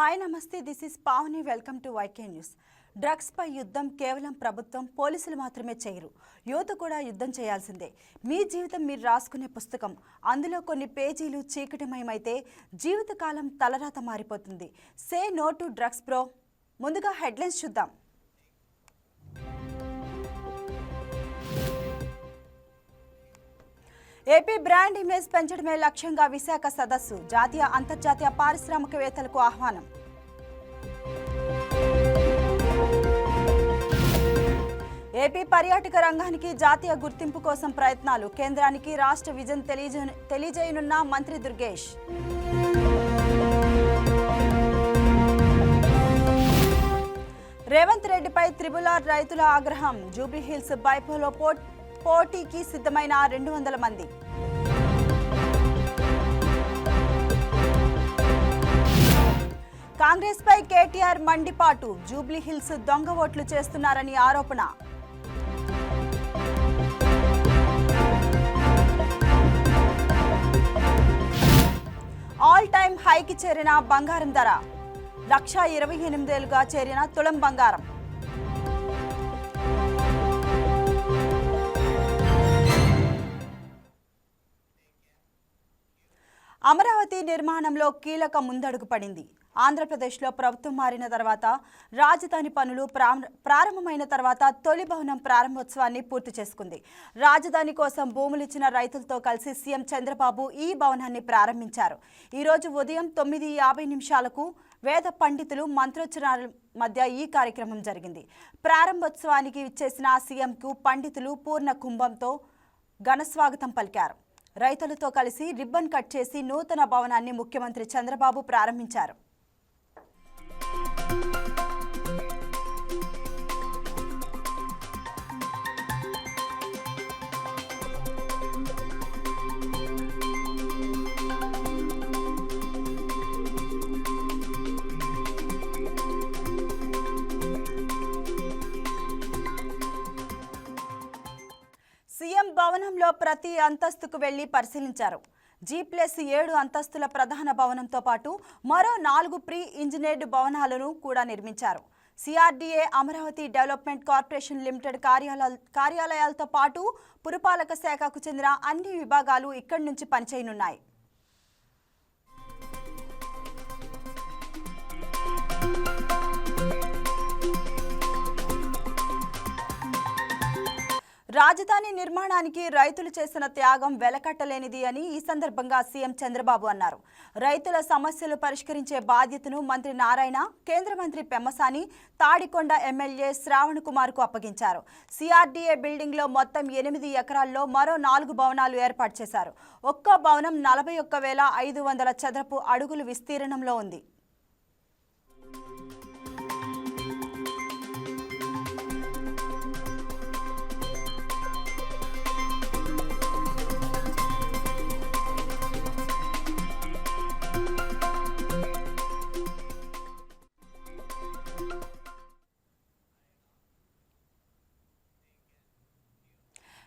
Hi నమస్తే this is Pavani welcome to YK news. Drugs పై యుద్ధం కేవలం ప్రభుత్వం పోలీసులు మాత్రమే చేయరు, యువత కూడా యుద్ధం చేయాల్సిందే. మీ జీవితం మీరు రాసుకునే పుస్తకం, అందులో కొన్ని పేజీలు చీకటిమయమైతే జీవితకాలం తలరాత మారిపోతుంది. Say no to drugs bro. ముందుగా హెడ్లైన్స్ చూద్దాం. ఏపీ బ్రాండ్ ఇమేజ్ పెంచడమే లక్ష్యంగా విశాఖ సదస్సు, జాతీయ అంతర్జాతీయ పారిశ్రామికవేత్తలకు ఆహ్వానం. ఏపీ పర్యాటక రంగానికి జాతీయ గుర్తింపు కోసం ప్రయత్నాలు, కేంద్రానికి రాష్ట్ర విజన్ తెలియజేయనున్న మంత్రి దుర్గేష్. రేవంత్ రెడ్డిపై త్రిబుల్-ఆర్ రైతుల ఆగ్రహం, జూబ్లీహిల్స్ బైపోలో పోటీకి సిద్ధమైన 200 మంది. కాంగ్రెస్ పై కేటీఆర్ మండిపాటు, జూబ్లీహిల్స్ దొంగ ఓట్లు చేస్తున్నారని ఆరోపణ. ఆల్ టైమ్ హైకి చేరిన బంగారం ధర, 1,28,000గా చేరిన తులం బంగారం. అమరావతి నిర్మాణంలో కీలక ముందడుగు పడింది. ఆంధ్రప్రదేశ్లో ప్రభుత్వం మారిన తర్వాత రాజధాని పనులు ప్రారంభమైన తర్వాత తొలి భవనం ప్రారంభోత్సవాన్ని పూర్తి చేసుకుంది. రాజధాని కోసం భూములిచ్చిన రైతులతో కలిసి సీఎం చంద్రబాబు ఈ భవనాన్ని ప్రారంభించారు. ఈరోజు ఉదయం 9:50 వేద పండితులు మంత్రోచ్చరణల మధ్య ఈ కార్యక్రమం జరిగింది. ప్రారంభోత్సవానికి ఇచ్చేసిన సీఎంకు పండితులు పూర్ణ కుంభంతో ఘనస్వాగతం పలికారు. రైతులతో కలిసి రిబ్బన్ కట్ చేసి నూతన భవనాన్ని ముఖ్యమంత్రి చంద్రబాబు ప్రారంభించారు. సీఎం భవనంలో ప్రతి అంతస్తుకు వెళ్లి పరిశీలించారు. G+7 అంతస్తుల ప్రధాన భవనంతో పాటు మరో 4 ప్రీ ఇంజనీర్డ్ భవనాలను కూడా నిర్మించారు. CRDA Amaravati development corporation limited కార్యాలయాలతో పాటు పురపాలక శాఖకు చెందిన అన్ని విభాగాలు ఇక్కడి నుంచి పనిచేయనున్నాయి. రాజధాని నిర్మాణానికి రైతులు చేసిన త్యాగం వెలకట్టలేనిది అని ఈ సందర్భంగా సీఎం చంద్రబాబు అన్నారు. రైతుల సమస్యలు పరిష్కరించే బాధ్యతను మంత్రి నారాయణ, కేంద్ర మంత్రి పెమ్మసాని, తాడికొండ ఎమ్మెల్యే శ్రావణ్ కుమార్కు అప్పగించారు. CRDA బిల్డింగ్లో మొత్తం 8 ఎకరాల్లో మరో 4 భవనాలు ఏర్పాటు చేశారు. ఒక్కో భవనం 41,500 చదరపు అడుగులు విస్తీర్ణంలో ఉంది.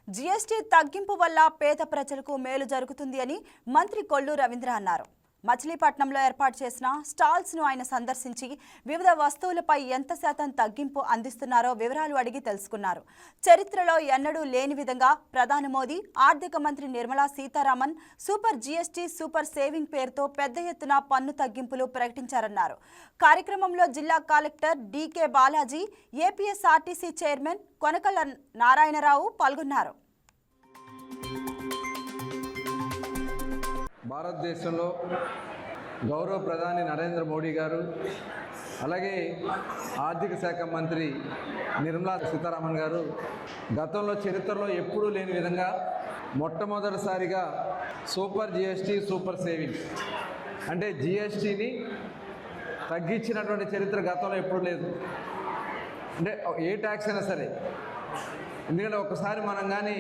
GST తగ్గింపు వల్ల పేద ప్రజలకు మేలు జరుగుతుంది అని మంత్రి కొల్లు రవీంద్ర అన్నారు. మచిలీపట్నంలో ఏర్పాటు చేసిన స్టాల్స్ను ఆయన సందర్శించి వివిధ వస్తువులపై ఎంత శాతం తగ్గింపు అందిస్తున్నారో వివరాలు అడిగి తెలుసుకున్నారు. చరిత్రలో ఎన్నడూ లేని విధంగా ప్రధాని మోదీ, ఆర్థిక మంత్రి Nirmala Sitharaman super GST super saving పేరుతో పెద్ద ఎత్తున పన్ను తగ్గింపులు ప్రకటించారన్నారు. కార్యక్రమంలో జిల్లా collector DK Balaji, APSRTC chairman Konakalla Narayana Rao పాల్గొన్నారు. భారతదేశంలో గౌరవ ప్రధాని నరేంద్ర మోడీ గారు, అలాగే ఆర్థిక శాఖ మంత్రి నిర్మలా సీతారామన్ గారు గతంలో చరిత్రలో ఎప్పుడూ లేని విధంగా మొట్టమొదటిసారిగా సూపర్ GST సూపర్ సేవింగ్ అంటే GSTని తగ్గించినటువంటి చరిత్ర గతంలో ఎప్పుడూ లేదు. అంటే ఏ ట్యాక్స్ అయినా సరే, ఎందుకంటే ఒకసారి మనం కానీ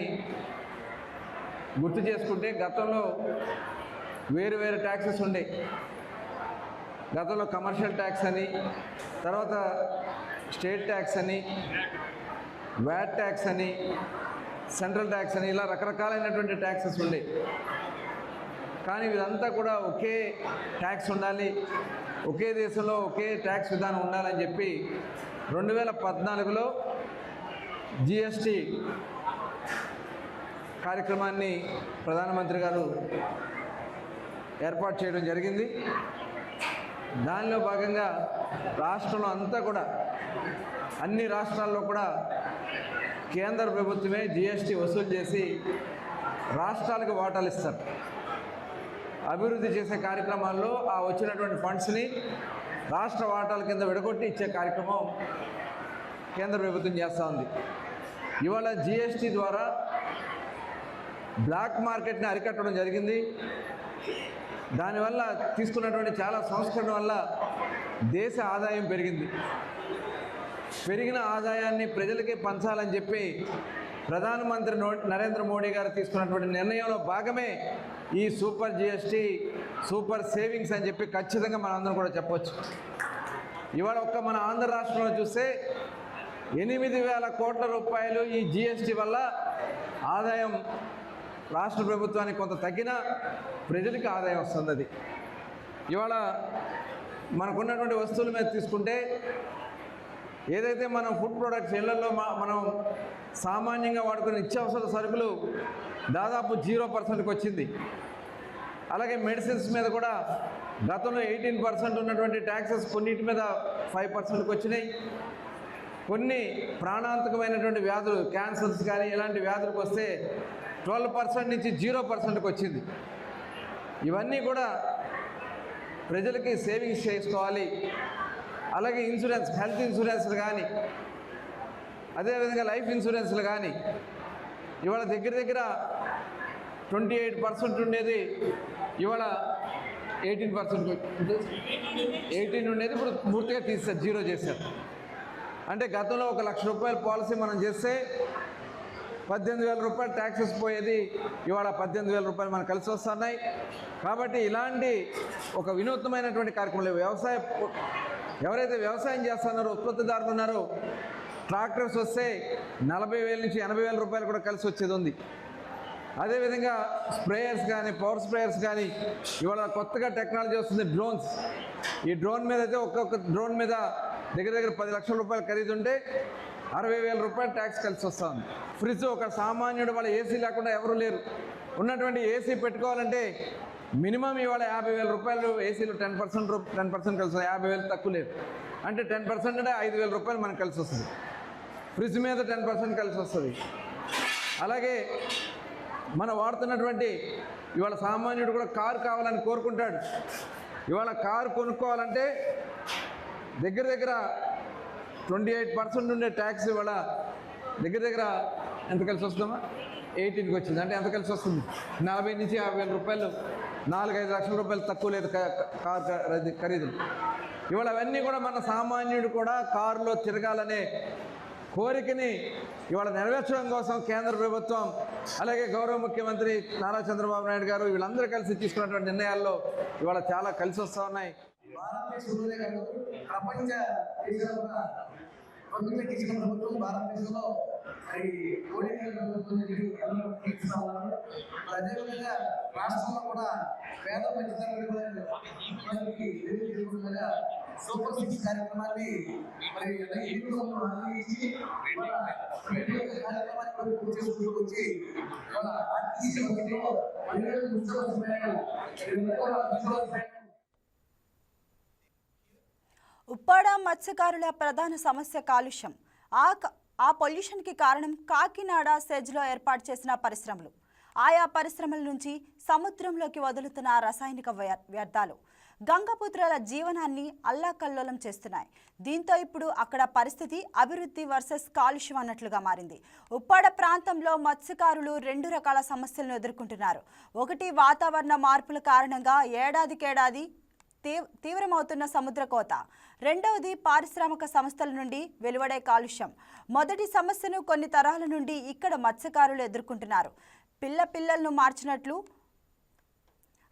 గుర్తు చేసుకుంటే గతంలో వేరు ట్యాక్సెస్ ఉండే. గతంలో కమర్షియల్ ట్యాక్స్ అని, తర్వాత స్టేట్ ట్యాక్స్ అని, VAT ట్యాక్స్ అని, సెంట్రల్ ట్యాక్స్ అని, ఇలా రకరకాలైనటువంటి ట్యాక్సెస్ ఉండే. కానీ ఇదంతా కూడా ఒకే ట్యాక్స్ ఉండాలి, ఒకే దేశంలో ఒకే ట్యాక్స్ విధానం ఉండాలని చెప్పి 2014లో జిఎస్టి కార్యక్రమాన్ని ప్రధానమంత్రి గారు ఏర్పాటు చేయడం జరిగింది. దానిలో భాగంగా రాష్ట్రంలో అంతా కూడా అన్ని రాష్ట్రాల్లో కూడా కేంద్ర ప్రభుత్వమే జిఎస్టి వసూలు చేసి రాష్ట్రాలకు వాటాలు ఇస్తారు. అభివృద్ధి చేసే కార్యక్రమాల్లో ఆ వచ్చినటువంటి ఫండ్స్ని రాష్ట్ర వాటాల కింద విడగొట్టి ఇచ్చే కార్యక్రమం కేంద్ర ప్రభుత్వం చేస్తూ ఉంది. ఇవాళ జిఎస్టి ద్వారా బ్లాక్ మార్కెట్ని అరికట్టడం జరిగింది. దానివల్ల తీసుకున్నటువంటి చాలా సంస్కరణ వల్ల దేశ ఆదాయం పెరిగింది. పెరిగిన ఆదాయాన్ని ప్రజలకే పంచాలని చెప్పి ప్రధానమంత్రి నరేంద్ర మోడీ గారు తీసుకున్నటువంటి నిర్ణయంలో భాగమే ఈ సూపర్ జిఎస్టి, సూపర్ సేవింగ్స్ అని చెప్పి ఖచ్చితంగా మనందరం కూడా చెప్పవచ్చు. ఇవాళ ఒక్క మన ఆంధ్ర రాష్ట్రంలో చూస్తే 8,000 కోట్ల రూపాయలు ఈ జిఎస్టి వల్ల ఆదాయం రాష్ట్ర ప్రభుత్వానికి కొంత తగ్గినా ప్రజలకి ఆదాయం వస్తుంది. అది ఇవాళ మనకున్నటువంటి వస్తువుల మీద తీసుకుంటే ఏదైతే మనం ఫుడ్ ప్రొడక్ట్స్ ఇళ్లలో మనం సామాన్యంగా వాడుకునే నిత్యావసర సరుకులు దాదాపు 0%కి వచ్చింది. అలాగే మెడిసిన్స్ మీద కూడా గతంలో 18% ఉన్నటువంటి ట్యాక్సెస్ కొన్నిటి మీద 5%కి వచ్చినాయి. కొన్ని ప్రాణాంతకమైనటువంటి వ్యాధులు, క్యాన్సర్స్ కానీ ఇలాంటి వ్యాధులకు వస్తే 12% నుంచి 0%కి వచ్చింది. ఇవన్నీ కూడా ప్రజలకి సేవింగ్స్ చేసుకోవాలి. అలాగే ఇన్సూరెన్స్, హెల్త్ ఇన్సూరెన్స్లు కానీ అదేవిధంగా లైఫ్ ఇన్సూరెన్స్లు కానీ ఇవాళ దగ్గర 28% ఉండేది ఇవాళ 18% 18 ఉండేది ఇప్పుడు పూర్తిగా తీస్తారు, 0 చేశారు. అంటే గతంలో 1,00,000 రూపాయల పాలసీ మనం చేస్తే 18,000 రూపాయలు ట్యాక్సెస్ పోయేది, ఇవాళ 18,000 రూపాయలు మనకు కలిసి వస్తున్నాయి. కాబట్టి ఇలాంటి ఒక వినూత్నమైనటువంటి కార్యక్రమాలు ఎవరైతే వ్యవసాయం చేస్తున్నారో, ఉత్పత్తిదారులు ఉన్నారో, ట్రాక్టర్స్ వస్తే 40,000 నుంచి 80,000 రూపాయలు కూడా కలిసి వచ్చేది ఉంది. అదేవిధంగా స్ప్రేయర్స్ కానీ, పవర్ స్ప్రేయర్స్ కానీ ఇవాళ కొత్తగా టెక్నాలజీ వస్తుంది, డ్రోన్స్. ఈ డ్రోన్ మీద అయితే ఒక్కొక్క డ్రోన్ మీద దగ్గర 10 లక్షల రూపాయలు ఖరీదు ఉంటే 60,000 రూపాయలు ట్యాక్స్ కలిసి వస్తుంది. ఫ్రిడ్జ్, ఒక సామాన్యుడు వాళ్ళ ఏసీ లేకుండా ఎవరు లేరు. ఉన్నటువంటి ఏసీ పెట్టుకోవాలంటే మినిమం ఇవాళ 50,000 రూపాయలు, ఏసీలో 10% కలిసి వస్తుంది. 50,000 తక్కువ లేదు. అంటే 10% అంటే 5,000 రూపాయలు మనకు కలిసి వస్తుంది. ఫ్రిడ్జ్ మీద 10% కలిసి వస్తుంది. అలాగే మనం వాడుతున్నటువంటి ఇవాళ సామాన్యుడు కూడా కారు కావాలని కోరుకుంటాడు. ఇవాళ కారు కొనుక్కోవాలంటే దగ్గర 28% ఉండే ట్యాక్స్ ఇవాళ దగ్గర ఎంత కలిసి వస్తుందమ్మా? 18కి వచ్చింది. అంటే ఎంత కలిసి వస్తుంది? 40,000 నుంచి 50,000 రూపాయలు, 4-5 లక్షల రూపాయలు తక్కువ లేదు కారు ఖరీదు. ఇవాళ అవన్నీ కూడా మన సామాన్యుడు కూడా కారులో తిరగాలనే కోరికని ఇవాళ నెరవేర్చడం కోసం కేంద్ర ప్రభుత్వం, అలాగే గౌరవ ముఖ్యమంత్రి నారా చంద్రబాబు నాయుడు గారు వీళ్ళందరూ కలిసి తీసుకున్నటువంటి నిర్ణయాల్లో ఇవాళ చాలా కలిసి వస్తూ ఉన్నాయి. భారతదేశంలోనే కాదు, ప్రపంచ దేశాలు కూడా తీసుకున్న ప్రభుత్వం భారతదేశంలో మరి మోడీ గారి ప్రభుత్వం తీసుకున్నా ఉన్నారు. అదేవిధంగా రాష్ట్రంలో కూడా పేద మధ్యతరగతి సూపర్ 6 కార్యక్రమాన్ని మరి కార్యక్రమాన్ని వచ్చి ఉప్పాడ మత్స్యకారుల ప్రధాన సమస్య కాలుష్యం. ఆ పొల్యూషన్కి కారణం కాకినాడ సెజ్లో ఏర్పాటు చేసిన పరిశ్రమలు. ఆయా పరిశ్రమల నుంచి సముద్రంలోకి వదులుతున్న రసాయనిక వ్యర్థాలు గంగపుత్రుల జీవనాన్ని అల్లాకల్లోలం చేస్తున్నాయి. దీంతో ఇప్పుడు అక్కడ పరిస్థితి అభివృద్ధి వర్సెస్ కాలుష్యం అన్నట్లుగా మారింది. ఉప్పాడ ప్రాంతంలో మత్స్యకారులు 2 రకాల సమస్యలను ఎదుర్కొంటున్నారు. ఒకటి, వాతావరణ మార్పుల కారణంగా ఏడాదికేడాది తీవ్రమవుతున్న సముద్ర కోత. రెండవది, పారిశ్రామిక సంస్థల నుండి వెలువడే కాలుష్యం. మొదటి సమస్యను కొన్ని తరాల నుండి ఇక్కడ మత్స్యకారులు ఎదుర్కొంటున్నారు. పిల్లలను మార్చినట్లు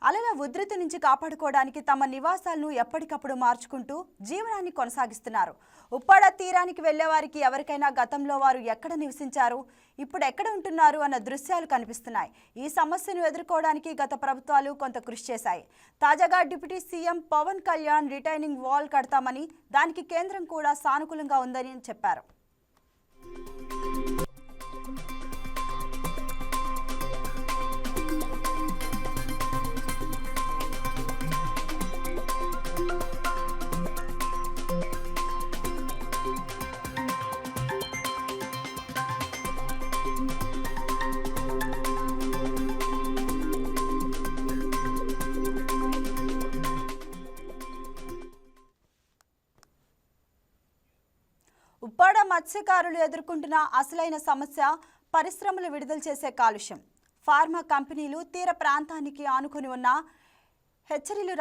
అలల ఉధృతి నుంచి కాపాడుకోవడానికి తమ నివాసాలను ఎప్పటికప్పుడు మార్చుకుంటూ జీవనాన్ని కొనసాగిస్తున్నారు. ఉప్పాడ తీరానికి వెళ్లే వారికి ఎవరికైనా గతంలో వారు ఎక్కడ నివసించారు, ఇప్పుడు ఎక్కడ ఉంటున్నారు అన్న దృశ్యాలు కనిపిస్తున్నాయి. ఈ సమస్యను ఎదుర్కోవడానికి గత ప్రభుత్వాలు కొంత కృషి చేశాయి. తాజాగా deputy CM Pawan Kalyan retaining wall కడతామని, దానికి కేంద్రం కూడా సానుకూలంగా ఉందని చెప్పారు. ఉప్పాడ మత్స్యకారులు ఎదుర్కొంటున్న అసలైన సమస్య పరిశ్రమలు విడుదల చేసే కాలుష్యం. ఫార్మా కంపెనీలు తీర ప్రాంతానికి ఆనుకుని ఉన్న హెచ్చరీలు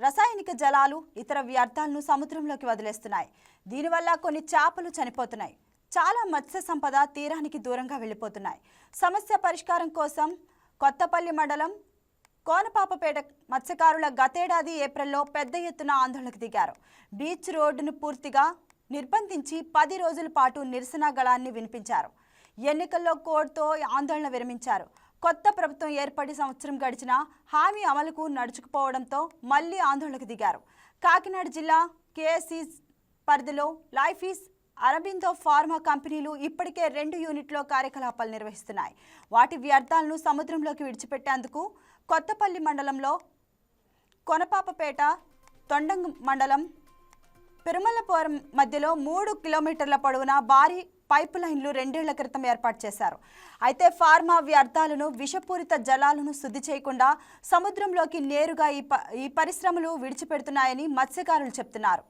రసాయనిక జలాలు, ఇతర వ్యర్థాలను సముద్రంలోకి వదిలేస్తున్నాయి. దీనివల్ల కొన్ని చేపలు చనిపోతున్నాయి. చాలా మత్స్య సంపద తీరానికి దూరంగా వెళ్ళిపోతున్నాయి. సమస్య పరిష్కారం కోసం కొత్తపల్లి మండలం కోనపాపపేట మత్స్యకారుల గతేడాది ఏప్రిల్లో పెద్ద ఎత్తున ఆందోళనకు దిగారు. బీచ్ రోడ్డును పూర్తిగా నిర్బంధించి 10 రోజుల పాటు నిరసన గళాన్ని వినిపించారు. ఎన్నికల్లో కోడ్తో ఆందోళన విరమించారు. కొత్త ప్రభుత్వం ఏర్పడి సంవత్సరం గడిచిన హామీ అమలుకు నడుచుకుపోవడంతో మళ్లీ ఆందోళనకు దిగారు. కాకినాడ జిల్లా కేఎస్సీ పరిధిలో లైఫీస్, అరబిందో ఫార్మా కంపెనీలు ఇప్పటికే 2 యూనిట్లో కార్యకలాపాలు నిర్వహిస్తున్నాయి. వాటి వ్యర్థాలను సముద్రంలోకి విడిచిపెట్టేందుకు కొత్తపల్లి మండలంలో కొనపాపపేట, తొండంగ మండలం పెరుమలపురం మధ్యలో 3 కిలోమీటర్ల పొడవున భారీ పైపు లైన్లు 2 ఏళ్ల క్రితం ఏర్పాటు చేశారు. అయితే ఫార్మా వ్యర్థాలను, విషపూరిత జలాలను శుద్ధి చేయకుండా సముద్రంలోకి నేరుగా ఈ పరిశ్రమలు విడిచిపెడుతున్నాయని మత్స్యకారులు చెప్తున్నారు.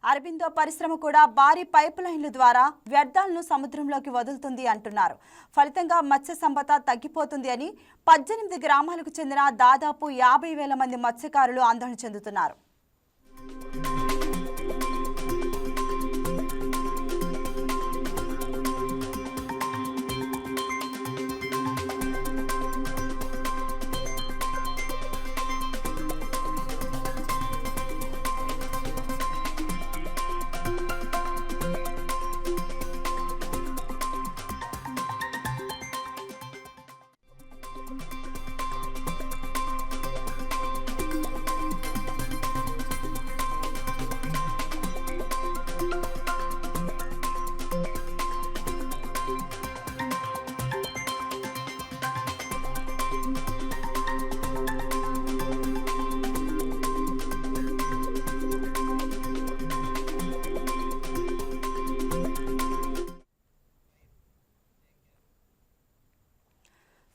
అరబిందో పరిశ్రమ కూడా భారీ పైపు లైన్ల ద్వారా వ్యర్థాలను సముద్రంలోకి వదులుతుంది అంటున్నారు. ఫలితంగా మత్స్య సంపద తగ్గిపోతుంది అని 18 గ్రామాలకు చెందిన దాదాపు 50,000 మంది మత్స్యకారులు ఆందోళన చెందుతున్నారు.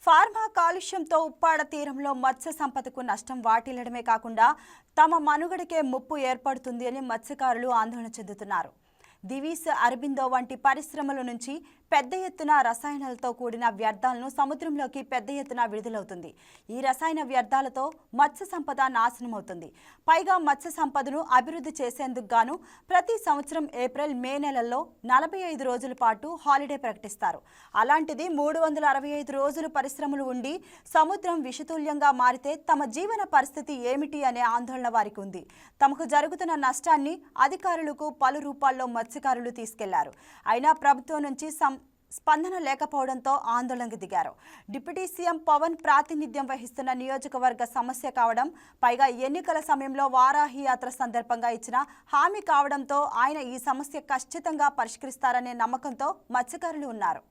ఫార్మా కాలుష్యంతో ఉప్పాడ తీరంలో మత్స్య సంపదకు నష్టం వాటిల్లడమే కాకుండా తమ మనుగడకే ముప్పు ఏర్పడుతుంది అని మత్స్యకారులు ఆందోళన చెందుతున్నారు. దివీస్, అరబిందో వంటి పరిశ్రమల నుంచి పెద్ద ఎత్తున రసాయనాలతో కూడిన వ్యర్థాలను సముద్రంలోకి పెద్ద ఎత్తున విడుదలవుతుంది. ఈ రసాయన వ్యర్థాలతో మత్స్య సంపద నాశనమవుతుంది. పైగా మత్స్య సంపదను అభివృద్ధి చేసేందుకు గాను ప్రతి సంవత్సరం ఏప్రిల్, మే నెలల్లో 45 రోజుల పాటు హాలిడే ప్రకటిస్తారు. అలాంటిది 365 రోజులు పరిశ్రమలు ఉండి సముద్రం విషతుల్యంగా మారితే తమ జీవన పరిస్థితి ఏమిటి అనే ఆందోళన వారికి ఉంది. తమకు జరుగుతున్న నష్టాన్ని అధికారులకు పలు రూపాల్లో మత్స్యకారులు తీసుకెళ్లారు. అయినా ప్రభుత్వం నుంచి స్పందన లేకపోవడంతో ఆందోళనకు దిగారు. డిప్యూటీ సీఎం పవన్ ప్రాతినిధ్యం వహిస్తున్న నియోజకవర్గ సమస్య కావడం, పైగా ఎన్నికల సమయంలో వారాహి యాత్ర సందర్భంగా ఇచ్చిన హామీ కావడంతో ఆయన ఈ సమస్య ఖచ్చితంగా పరిష్కరిస్తారనే నమ్మకంతో మత్స్యకారులు ఉన్నారు.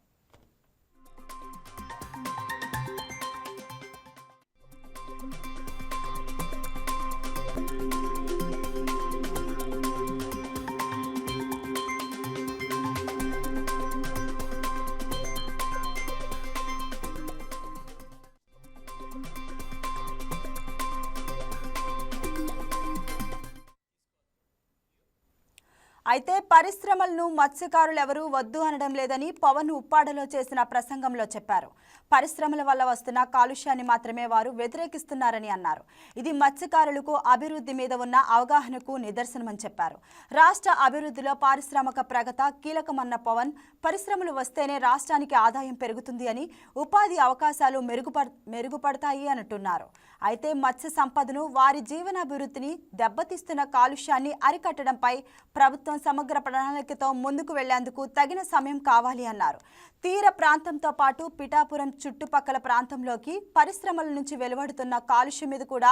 అయితే పరిశ్రమలను మత్స్యకారులు ఎవరూ వద్దు అనడం లేదని పవన్ ఉప్పాడలో చేసిన ప్రసంగంలో చెప్పారు. పరిశ్రమల వల్ల వస్తున్న కాలుష్యాన్ని మాత్రమే వారు వ్యతిరేకిస్తున్నారని అన్నారు. ఇది మత్స్యకారులకు అభివృద్ధి మీద ఉన్న అవగాహనకు నిదర్శనమని చెప్పారు. రాష్ట్ర అభివృద్ధిలో పారిశ్రామిక ప్రగతి కీలకమన్న పవన్ పరిశ్రమలు వస్తేనే రాష్ట్రానికి ఆదాయం పెరుగుతుంది అని, ఉపాధి అవకాశాలు మెరుగుపడతాయి అంటున్నారు. అయితే మత్స్య సంపదను, వారి జీవనాభివృద్ధిని దెబ్బతీస్తున్న కాలుష్యాన్ని అరికట్టడంపై ప్రభుత్వం సమగ్ర ప్రణాళికతో ముందుకు వెళ్లేందుకు తగిన సమయం కావాలి అన్నారు. తీర ప్రాంతంతో పాటు పిఠాపురం చుట్టుపక్కల ప్రాంతంలోకి పరిశ్రమల నుంచి వెలువడుతున్న కాలుష్యం మీద కూడా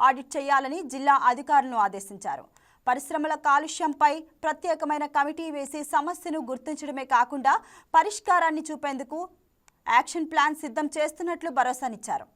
ఆడిట్ చేయాలని జిల్లా అధికారులను ఆదేశించారు. పరిశ్రమల కాలుష్యంపై ప్రత్యేకమైన కమిటీ వేసి సమస్యను గుర్తించడమే కాకుండా పరిష్కారాన్ని చూపేందుకు యాక్షన్ ప్లాన్ సిద్ధం చేస్తున్నట్లు భరోసానిచ్చారు.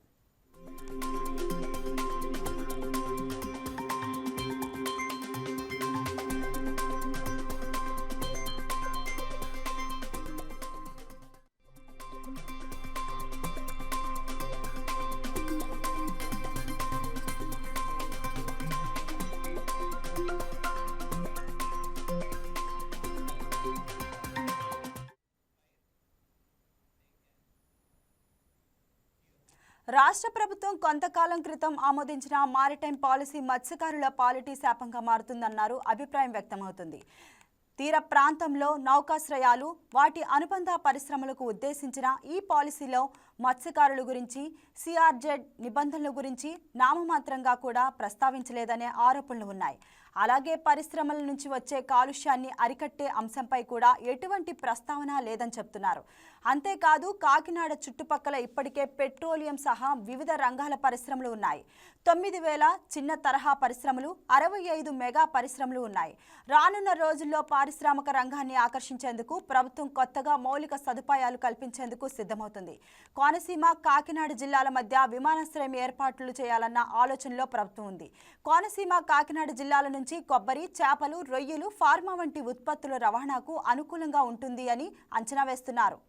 రాష్ట్ర ప్రభుత్వం కొంతకాలం క్రితం ఆమోదించిన మారిటైమ్ పాలసీ మత్స్యకారుల పాలిటీ శాపంగా మారుతుందన్నారు అభిప్రాయం వ్యక్తమవుతుంది. తీర ప్రాంతంలో నౌకాశ్రయాలు, వాటి అనుబంధ పరిశ్రమలకు ఉద్దేశించిన ఈ పాలసీలో మత్స్యకారుల గురించి, సిఆర్జెడ్ నిబంధనల గురించి నామమాత్రంగా కూడా ప్రస్తావించలేదనే ఆరోపణలు ఉన్నాయి. అలాగే పరిశ్రమల నుంచి వచ్చే కాలుష్యాన్ని అరికట్టే అంశంపై కూడా ఎటువంటి ప్రస్తావన లేదని చెప్తున్నారు. అంతేకాదు కాకినాడ చుట్టుపక్కల ఇప్పటికే పెట్రోలియం సహా వివిధ రంగాల పరిశ్రమలు ఉన్నాయి. 9,000 చిన్న తరహా పరిశ్రమలు, 65 మెగా పరిశ్రమలు ఉన్నాయి. రానున్న రోజుల్లో పారిశ్రామిక రంగాన్ని ఆకర్షించేందుకు ప్రభుత్వం కొత్తగా మౌలిక సదుపాయాలు కల్పించేందుకు సిద్ధమవుతుంది. కోనసీమ, కాకినాడ జిల్లాల మధ్య విమానాశ్రయం ఏర్పాట్లు చేయాలన్న ఆలోచనలో ప్రభుత్వం ఉంది. కోనసీమ, కాకినాడ జిల్లాల నుంచి కొబ్బరి, చేపలు, రొయ్యలు, ఫార్మా వంటి ఉత్పత్తుల రవాణాకు అనుకూలంగా ఉంటుంది అని అంచనా వేస్తున్నారు.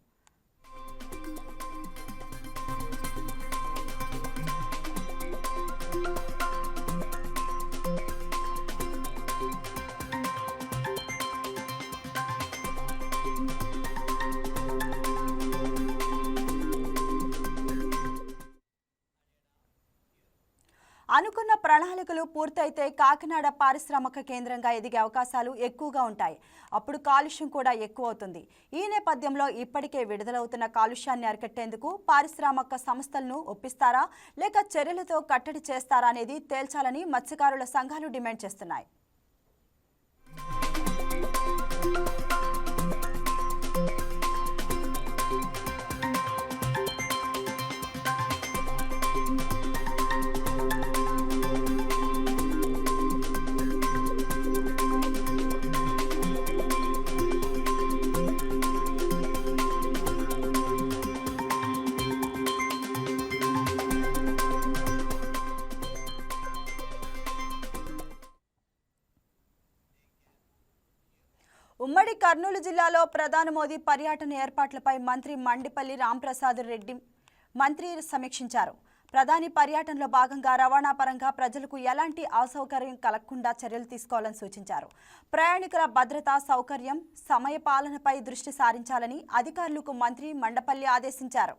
అనుకున్న ప్రణాళికలు పూర్తయితే కాకినాడ పారిశ్రామిక కేంద్రంగా ఎదిగే అవకాశాలు ఎక్కువగా ఉంటాయి. అప్పుడు కాలుష్యం కూడా ఎక్కువ అవుతుంది. ఈ నేపథ్యంలో ఇప్పటికే విడుదలవుతున్న కాలుష్యాన్ని అరికట్టేందుకు పారిశ్రామిక సంస్థలను ఒప్పిస్తారా లేక చర్యలతో కట్టడి చేస్తారా అనేది తేల్చాలని మత్స్యకారుల సంఘాలు డిమాండ్ చేస్తున్నాయి. ఉమ్మడి కర్నూలు జిల్లాలో ప్రధాని మోదీ పర్యటన ఏర్పాట్లపై మంత్రి మండిపల్లి రాంప్రసాద్ రెడ్డి సమీక్షించారు. ప్రధాని పర్యటనలో భాగంగా రవాణా పరంగా ప్రజలకు ఎలాంటి అసౌకర్యం కలగకుండా చర్యలు తీసుకోవాలని సూచించారు. ప్రయాణికుల భద్రత, సౌకర్యం, సమయపాలనపై దృష్టి సారించాలని అధికారులకు మంత్రి మండపల్లి ఆదేశించారు.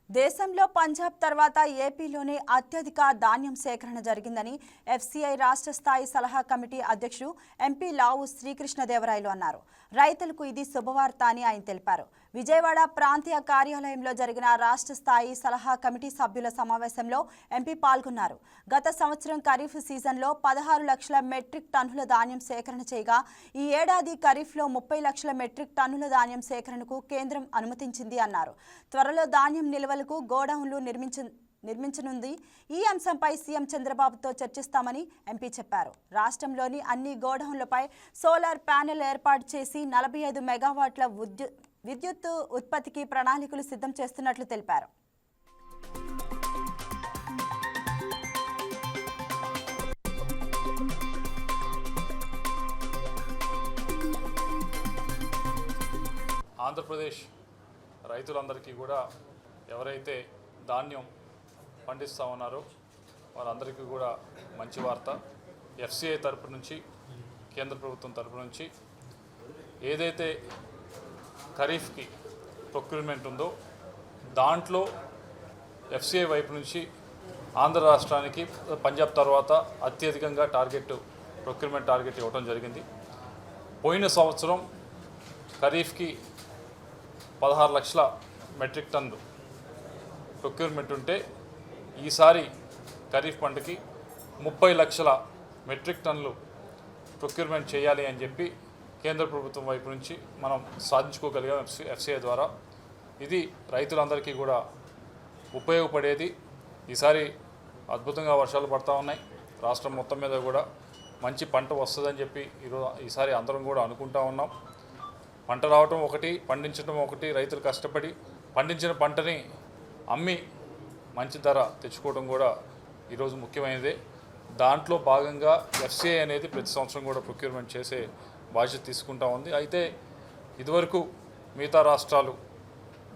దేశంలో పంజాబ్ తర్వాత ఏపీలోనే అత్యధిక ధాన్యం సేకరణ జరిగిందని ఎఫ్సీఐ రాష్ట్ర స్థాయి సలహా కమిటీ అధ్యక్షుడు ఎంపీ లావు శ్రీకృష్ణదేవరాయలు అన్నారు. రైతులకు ఇది శుభవార్త అని ఆయన తెలిపారు. విజయవాడ ప్రాంతీయ కార్యాలయంలో జరిగిన రాష్ట్ర స్థాయి సలహా కమిటీ సభ్యుల సమావేశంలో ఎంపీ పాల్గొన్నారు. గత సంవత్సరం ఖరీఫ్ సీజన్లో 16 లక్షల మెట్రిక్ టన్నుల ధాన్యం సేకరణ చేయగా ఈ ఏడాది ఖరీఫ్లో 30 లక్షల మెట్రిక్ టన్నుల ధాన్యం సేకరణకు కేంద్రం అనుమతించింది అన్నారు. త్వరలో ధాన్యం నిల్వలకు గోడౌన్లు నిర్మించనుంది. ఈ అంశంపై సీఎం చంద్రబాబుతో చర్చిస్తామని ఎంపీ చెప్పారు. రాష్ట్రంలోని అన్ని గోడౌన్లపై సోలార్ ప్యానెల్ ఏర్పాటు చేసి 45 మెగావాట్ల విద్యుత్ ఉత్పత్తికి ప్రణాళికలు సిద్ధం చేస్తున్నట్లు తెలిపారు. ఆంధ్రప్రదేశ్ రైతులందరికీ కూడా ఎవరైతే ధాన్యం పండిస్తూ ఉన్నారో వారందరికీ కూడా మంచి వార్త. ఎఫ్సిఐ తరపు నుంచి, కేంద్ర ప్రభుత్వం తరపు నుంచి ఏదైతే ఖరీఫ్కి ప్రొక్యూర్మెంట్ ఉందో దాంట్లో ఎఫ్సిఐ వైపు నుంచి ఆంధ్ర రాష్ట్రానికి పంజాబ్ తర్వాత అత్యధికంగా ప్రొక్యూర్మెంట్ టార్గెట్ ఇవ్వడం జరిగింది. పోయిన సంవత్సరం ఖరీఫ్కి 16 లక్షల మెట్రిక్ టన్ను ప్రొక్యూర్మెంట్ ఉంటే ఈసారి ఖరీఫ్ పంటకి 30 లక్షల మెట్రిక్ టన్నులు ప్రొక్యూర్మెంట్ చేయాలి అని చెప్పి కేంద్ర ప్రభుత్వం వైపు నుంచి మనం సాధించుకోగలిగాం ఎఫ్సిఐ ద్వారా. ఇది రైతులందరికీ కూడా ఉపయోగపడేది. ఈసారి అద్భుతంగా వర్షాలు పడతా ఉన్నాయి. రాష్ట్రం మొత్తం మీద కూడా మంచి పంట వస్తుందని చెప్పి ఈసారి అందరం కూడా అనుకుంటా ఉన్నాం. పంట రావటం ఒకటి, పండించడం ఒకటి. రైతులు కష్టపడి పండించిన పంటని అమ్మి మంచి ధర తెచ్చుకోవడం కూడా ఈరోజు ముఖ్యమైనదే. దాంట్లో భాగంగా ఎఫ్సిఐ అనేది ప్రతి సంవత్సరం కూడా ప్రొక్యూర్మెంట్ చేసే బాధ్యత తీసుకుంటా ఉంది. అయితే ఇదివరకు మిగతా రాష్ట్రాలు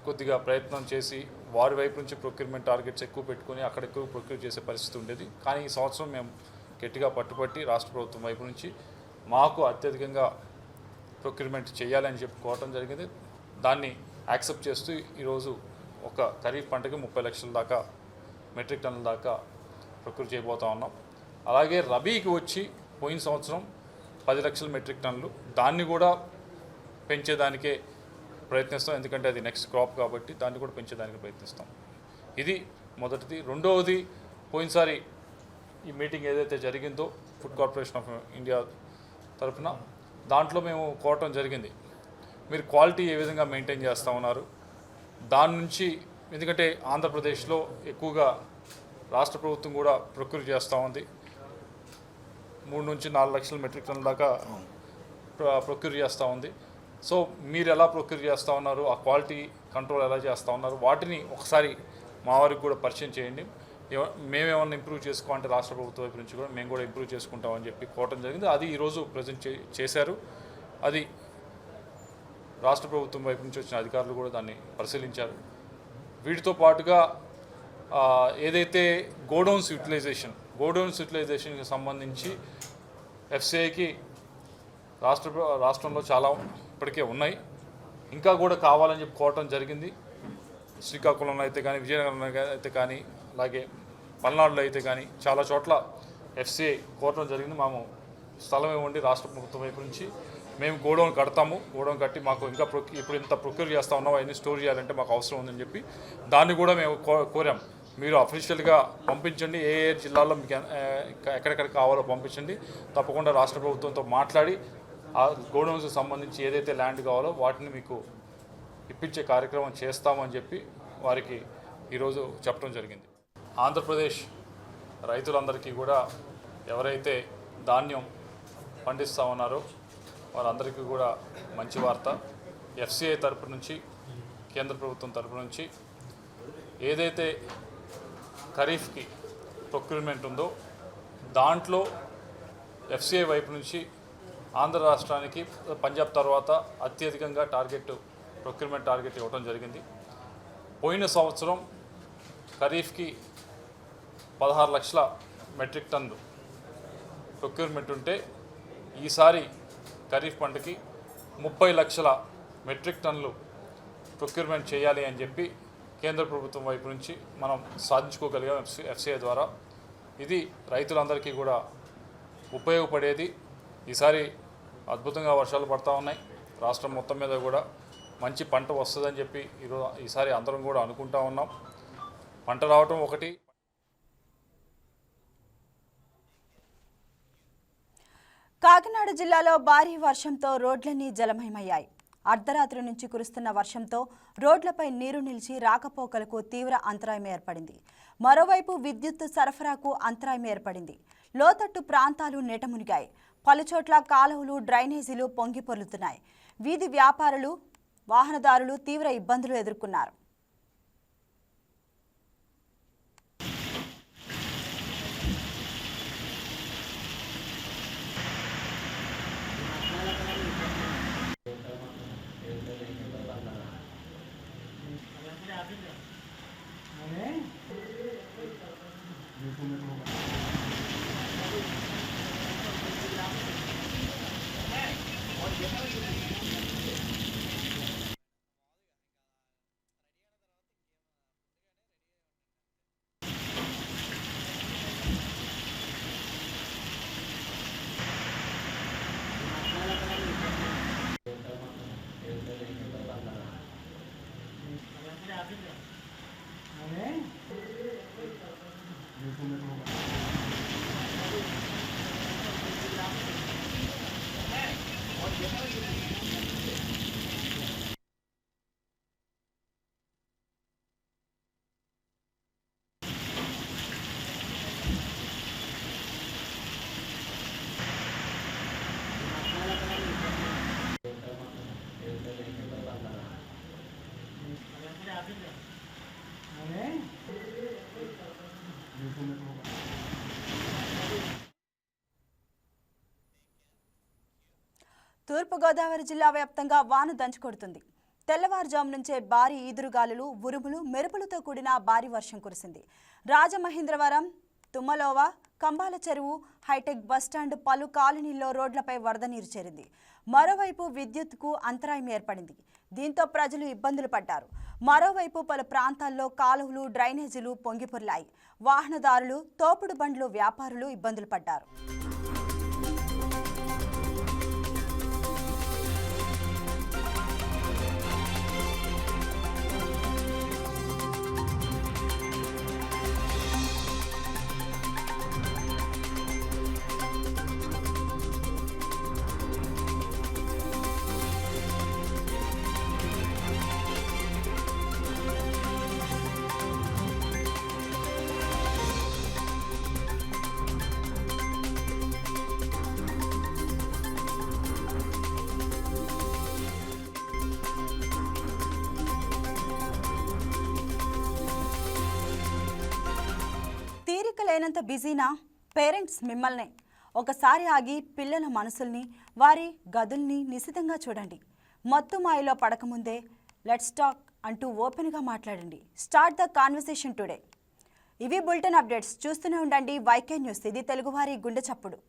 కొద్దిగా ప్రయత్నం చేసి వారి వైపు నుంచి ప్రొక్యూర్మెంట్ టార్గెట్స్ ఎక్కువ పెట్టుకుని అక్కడ ఎక్కువ ప్రొక్యూర్ చేసే పరిస్థితి ఉండేది. కానీ ఈ సంవత్సరం మేము గట్టిగా పట్టుబట్టి రాష్ట్ర ప్రభుత్వం వైపు నుంచి మాకు అత్యధికంగా ప్రొక్యూర్మెంట్ చేయాలని చెప్పుకోవడం జరిగింది. దాన్ని యాక్సెప్ట్ చేస్తూ ఈరోజు ఒక ఖరీఫ్ పంటకి 30 లక్షల దాకా మెట్రిక్ టన్నుల దాకా ప్రొక్యూర్ చేయబోతా ఉన్నాం. అలాగే రబీకి వచ్చి పోయిన సంవత్సరం 10 లక్షల మెట్రిక్ టన్నులు, దాన్ని కూడా పెంచేదానికే ప్రయత్నిస్తాం. ఎందుకంటే అది నెక్స్ట్ క్రాప్ కాబట్టి దాన్ని కూడా పెంచేదానికి ప్రయత్నిస్తాం. ఇది మొదటిది. రెండవది, పోయినసారి ఈ మీటింగ్ ఏదైతే జరిగిందో ఫుడ్ కార్పొరేషన్ ఆఫ్ ఇండియా తరఫున దాంట్లో మేము కోరటం జరిగింది, మీరు క్వాలిటీ ఏ విధంగా మెయింటైన్ చేస్తూ ఉన్నారు దాని నుంచి. ఎందుకంటే ఆంధ్రప్రదేశ్లో ఎక్కువగా రాష్ట్ర ప్రభుత్వం కూడా ప్రొక్యూర్ చేస్తూ ఉంది. 3 నుంచి 4 లక్షల మెట్రిక్ టన్నుల దాకా ప్రొక్యూర్ చేస్తూ ఉంది. సో మీరు ఎలా ప్రొక్యూర్ చేస్తూ ఉన్నారు, ఆ క్వాలిటీ కంట్రోల్ ఎలా చేస్తూ ఉన్నారు, వాటిని ఒకసారి మా వారికి కూడా పరిచయం చేయండి. మేమేమన్నా ఇంప్రూవ్ చేసుకోవాలంటే రాష్ట్ర ప్రభుత్వం వైపు నుంచి కూడా మేము కూడా ఇంప్రూవ్ చేసుకుంటామని చెప్పి కోరటం జరిగింది. అది ఈరోజు ప్రజెంట్ చేశారు. అది రాష్ట్ర ప్రభుత్వం వైపు నుంచి వచ్చిన అధికారులు కూడా దాన్ని పరిశీలించారు. వీటితో పాటుగా ఏదైతే గోడౌన్స్ యూటిలైజేషన్కి సంబంధించి ఎఫ్సిఐకి రాష్ట్రంలో చాలా ఇప్పటికే ఉన్నాయి, ఇంకా కూడా కావాలని చెప్పి కోరటం జరిగింది. శ్రీకాకుళంలో అయితే కానీ, విజయనగరంలో అయితే కానీ, అలాగే పల్నాడులో అయితే కానీ చాలా చోట్ల ఎఫ్సిఐ కోరటం జరిగింది. మేము స్థలం ఇవ్వండి రాష్ట్ర ప్రభుత్వం వైపు నుంచి, మేము గోడౌన్ కడతాము, గోడౌన్ కట్టి మాకు ఇంకా ఇప్పుడు ఇంత ప్రొక్యూర్ చేస్తూ ఉన్నాం, అవన్నీ స్టోర్ చేయాలంటే మాకు అవసరం ఉందని చెప్పి దాన్ని కూడా మేము కోరాం. మీరు అఫీషియల్గా పంపించండి, ఏ ఏ జిల్లాల్లో మీకు ఎక్కడెక్కడ కావాలో పంపించండి. తప్పకుండా రాష్ట్ర ప్రభుత్వంతో మాట్లాడి ఆ గోడౌన్స్కి సంబంధించి ఏదైతే ల్యాండ్ కావాలో వాటిని మీకు ఇప్పించే కార్యక్రమం చేస్తామని చెప్పి వారికి ఈరోజు చెప్పడం జరిగింది. ఆంధ్రప్రదేశ్ రైతులందరికీ కూడా ఎవరైతే ధాన్యం పండిస్తూ ఉన్నారో వారందరికీ కూడా మంచి వార్త. ఎఫ్సిఐ తరపు నుంచి, కేంద్ర ప్రభుత్వం తరపు నుంచి ఏదైతే ఖరీఫ్కి ప్రొక్యూర్మెంట్ ఉందో దాంట్లో ఎఫ్సిఐ వైపు నుంచి ఆంధ్ర రాష్ట్రానికి పంజాబ్ తర్వాత అత్యధికంగా ప్రొక్యూర్మెంట్ టార్గెట్ ఇవ్వడం జరిగింది. పోయిన సంవత్సరం ఖరీఫ్కి 16 లక్షల మెట్రిక్ టన్ను ప్రొక్యూర్మెంట్ ఉంటే ఈసారి ఖరీఫ్ పంటకి 30 లక్షల మెట్రిక్ టన్నులు ప్రొక్యూర్మెంట్ చేయాలి అని చెప్పి కేంద్ర ప్రభుత్వం వైపు నుంచి మనం సాధించుకోగలిగాం ఎఫ్సిఐ ద్వారా. ఇది రైతులందరికీ కూడా ఉపయోగపడేది. ఈసారి అద్భుతంగా వర్షాలు పడతా ఉన్నాయి. రాష్ట్రం మొత్తం మీద కూడా మంచి పంట వస్తుందని చెప్పి ఈసారి అందరం కూడా అనుకుంటా ఉన్నాం. పంట రావటం ఒకటి. కాకినాడ జిల్లాలో భారీ వర్షంతో రోడ్లన్నీ జలమయమయ్యాయి. అర్ధరాత్రి నుంచి కురుస్తున్న వర్షంతో రోడ్లపై నీరు నిలిచి రాకపోకలకు తీవ్ర అంతరాయం ఏర్పడింది. మరోవైపు విద్యుత్ సరఫరాకు అంతరాయం ఏర్పడింది. లోతట్టు ప్రాంతాలు నెటమునిగాయి. పలుచోట్ల కాలువలు, డ్రైనేజీలు పొంగి పొర్లుతున్నాయి. వీధి వ్యాపారులు, వాహనదారులు తీవ్ర ఇబ్బందులు ఎదుర్కొన్నారు. తూర్పుగోదావరి జిల్లా వ్యాప్తంగా వాన దంచుకొడుతుంది. తెల్లవారుజాము నుంచే భారీ ఈదురుగాలులు, ఉరుములు, మెరుపులతో కూడిన భారీ వర్షం కురిసింది. రాజమహేంద్రవరం, తుమ్మలోవ, కంబాల చెరువు, హైటెక్ బస్టాండ్, పలు కాలనీల్లో రోడ్లపై వరద నీరు చేరింది. మరోవైపు విద్యుత్కు అంతరాయం ఏర్పడింది. దీంతో ప్రజలు ఇబ్బందులు పడ్డారు. మరోవైపు పలు ప్రాంతాల్లో కాలువలు, డ్రైనేజీలు పొంగిపొర్లాయి. వాహనదారులు, తోపుడు బండ్లు వ్యాపారులు ఇబ్బందులు పడ్డారు. తీరిక లేనంత బిజీనా? పేరెంట్స్ మిమ్మల్నే. ఒకసారి ఆగి పిల్లల మనసుల్ని, వారి గదుల్ని నిశితంగా చూడండి. మత్తు మాయలో పడకముందే లెట్స్ టాక్ అంటూ ఓపెన్గా మాట్లాడండి. Start the conversation today. ఇవి బులెటిన్ అప్డేట్స్. చూస్తూనే ఉండండి YK న్యూస్. ఇది తెలుగువారి గుండె చప్పుడు.